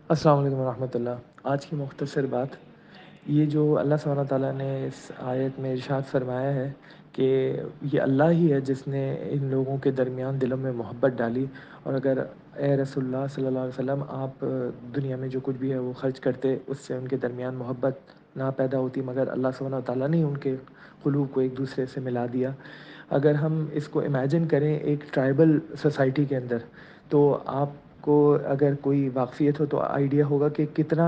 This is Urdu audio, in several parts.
السلام علیکم ورحمۃ اللہ۔ آج کی مختصر بات یہ جو اللہ سبحانہ تعالیٰ نے اس آیت میں ارشاد فرمایا ہے کہ یہ اللہ ہی ہے جس نے ان لوگوں کے درمیان دلوں میں محبت ڈالی، اور اگر اے رسول اللہ صلی اللہ علیہ وسلم آپ دنیا میں جو کچھ بھی ہے وہ خرچ کرتے، اس سے ان کے درمیان محبت نہ پیدا ہوتی، مگر اللہ سبحانہ تعالیٰ نے ان کے قلوب کو ایک دوسرے سے ملا دیا۔ اگر ہم اس کو امیجن کریں ایک ٹرائبل سوسائٹی کے اندر، تو آپ کو اگر کوئی واقفیت ہو تو آئیڈیا ہوگا کہ کتنا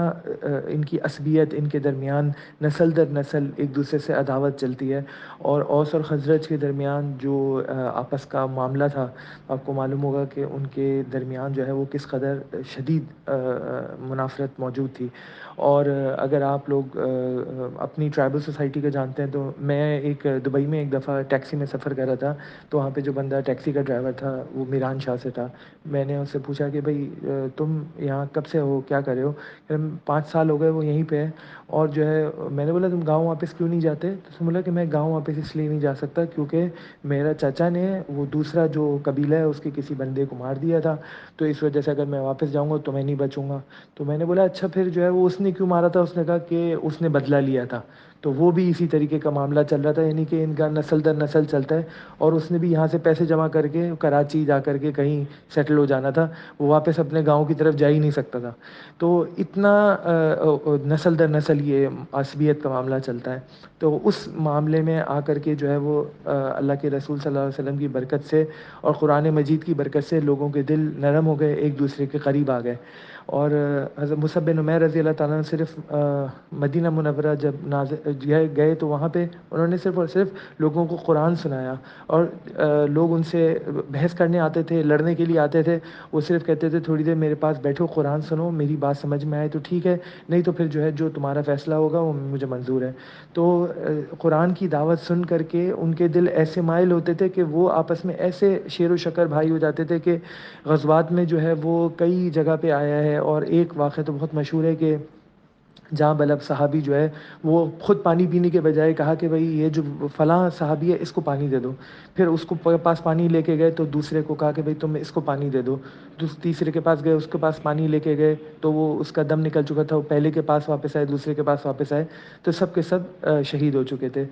ان کی عصبیت، ان کے درمیان نسل در نسل ایک دوسرے سے عداوت چلتی ہے۔ اور اوس اور خزرج کے درمیان جو آپس کا معاملہ تھا، آپ کو معلوم ہوگا کہ ان کے درمیان جو ہے وہ کس قدر شدید منافرت موجود تھی۔ اور اگر آپ لوگ اپنی ٹرائبل سوسائٹی کا جانتے ہیں، تو میں ایک دبئی میں ایک دفعہ ٹیکسی میں سفر کر رہا تھا، تو وہاں پہ جو بندہ ٹیکسی کا ڈرائیور تھا وہ میران شاہ سے تھا۔ میں نے اس سے پوچھا کہ بھائی تم یہاں کب سے ہو، کیا کر رہے ہو؟ 5 سال ہو گئے وہ یہیں پہ ہے، اور جو ہے میں نے بولا تم گاؤں واپس کیوں نہیں جاتے؟ تو اس نے بولا کہ میں گاؤں واپس اس لیے نہیں جا سکتا کیونکہ میرا چاچا نے وہ دوسرا جو قبیلہ ہے اس کے کسی بندے کو مار دیا تھا، تو اس وجہ سے اگر میں واپس جاؤں گا تو میں نہیں بچوں گا۔ تو میں نے بولا اچھا پھر جو ہے وہ اس نے کیوں مارا تھا؟ اس نے کہا کہ اس نے بدلہ لیا تھا۔ تو وہ بھی اسی طریقے کا معاملہ چل رہا تھا، یعنی کہ ان کا نسل در نسل چلتا ہے، اور اس نے بھی یہاں سے پیسے جمع کر کے کراچی جا کر کے کہیں سیٹل ہو جانا تھا، وہ واپس اپنے گاؤں کی طرف جا ہی نہیں سکتا تھا۔ تو اتنا نسل در نسل یہ عصبیت کا معاملہ چلتا ہے۔ تو اس معاملے میں آ کر کے جو ہے وہ اللہ کے رسول صلی اللہ علیہ وسلم کی برکت سے اور قرآن مجید کی برکت سے لوگوں کے دل نرم ہو گئے، ایک دوسرے کے قریب آ گئے۔ اور حضرت مصعب بن عمیر رضی اللہ تعالیٰ نے صرف مدینہ منورہ جب گئے تو وہاں پہ انہوں نے صرف اور صرف لوگوں کو قرآن سنایا، اور لوگ ان سے بحث کرنے آتے تھے، لڑنے کے لیے آتے تھے، وہ صرف کہتے تھے تھوڑی دیر میرے پاس بیٹھو، قرآن سنو، میری بات سمجھ میں آئے تو ٹھیک ہے، نہیں تو پھر جو ہے جو تمہارا فیصلہ ہوگا وہ مجھے منظور ہے۔ تو قرآن کی دعوت سن کر کے ان کے دل ایسے مائل ہوتے تھے کہ وہ آپس میں ایسے شیر و شکر بھائی ہو جاتے تھے کہ غزوات میں جو ہے وہ کئی جگہ پہ آیا ہے۔ اور ایک واقعہ تو بہت مشہور ہے کہ جہاں بلب صحابی جو ہے وہ خود پانی پینے کے بجائے کہا کہ بھائی یہ جو فلاں صحابی ہے اس کو پانی دے دو، پھر اس کو پاس پانی لے کے گئے تو دوسرے کو کہا کہ بھائی تم اس کو پانی دے دو، تیسرے کے پاس گئے، اس کے پاس پانی لے کے گئے تو وہ اس کا دم نکل چکا تھا، وہ پہلے کے پاس واپس آئے، دوسرے کے پاس واپس آئے تو سب کے سب شہید ہو چکے تھے۔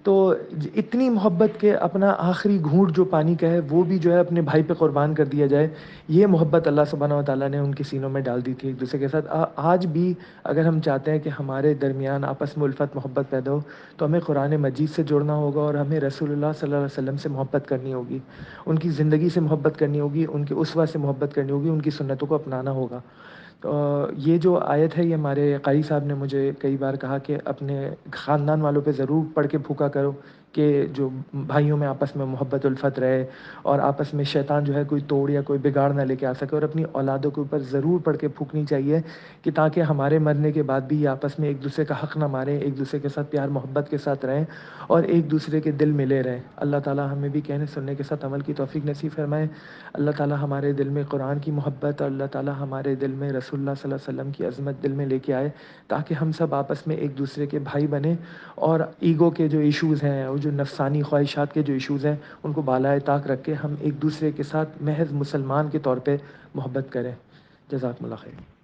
تو اتنی محبت کہ اپنا آخری گھونٹ جو پانی کا ہے وہ بھی جو ہے اپنے بھائی پہ قربان کر دیا جائے، یہ محبت اللہ سبحانہ و تعالیٰ نے ان کے سینوں میں ڈال دی تھی ایک دوسرے کے ساتھ۔ آج بھی اگر ہم چاہتے ہیں کہ ہمارے درمیان آپس میں الفت محبت پیدا ہو تو ہمیں قرآن مجید سے جڑنا ہوگا، اور ہمیں رسول اللہ صلی اللہ علیہ وسلم سے محبت کرنی ہوگی، ان کی زندگی سے محبت کرنی ہوگی، ان کے اسوہ سے محبت کرنی ہوگی، ان کی سنتوں کو اپنانا ہوگا۔ تو یہ جو آیت ہے یہ ہمارے قاری صاحب نے مجھے کئی بار کہا کہ اپنے خاندان والوں پہ ضرور پڑھ کے پھونکا کرو کہ جو بھائیوں میں آپس میں محبت الفت رہے، اور آپس میں شیطان جو ہے کوئی توڑ یا کوئی بگاڑ نہ لے کے آ سکے، اور اپنی اولادوں کے اوپر ضرور پڑھ کے پھونکنی چاہیے کہ تاکہ ہمارے مرنے کے بعد بھی یہ آپس میں ایک دوسرے کا حق نہ ماریں، ایک دوسرے کے ساتھ پیار محبت کے ساتھ رہیں اور ایک دوسرے کے دل ملے رہیں۔ اللہ تعالیٰ ہمیں بھی کہنے سننے کے ساتھ عمل کی توفیق نصیب فرمائے۔ اللہ تعالیٰ ہمارے دل میں قرآن کی محبت، اور اللہ تعالیٰ ہمارے دل میں رسول اللہ صلی اللہ علیہ وسلم کی عظمت دل میں لے کے آئے، تاکہ ہم سب آپس میں ایک دوسرے کے بھائی بنیں، اور ایگو کے جو ایشوز ہیں اور جو نفسانی خواہشات کے جو ایشوز ہیں ان کو بالائے طاق رکھ کے ہم ایک دوسرے کے ساتھ محض مسلمان کے طور پہ محبت کریں۔ جزاکم اللہ خیر۔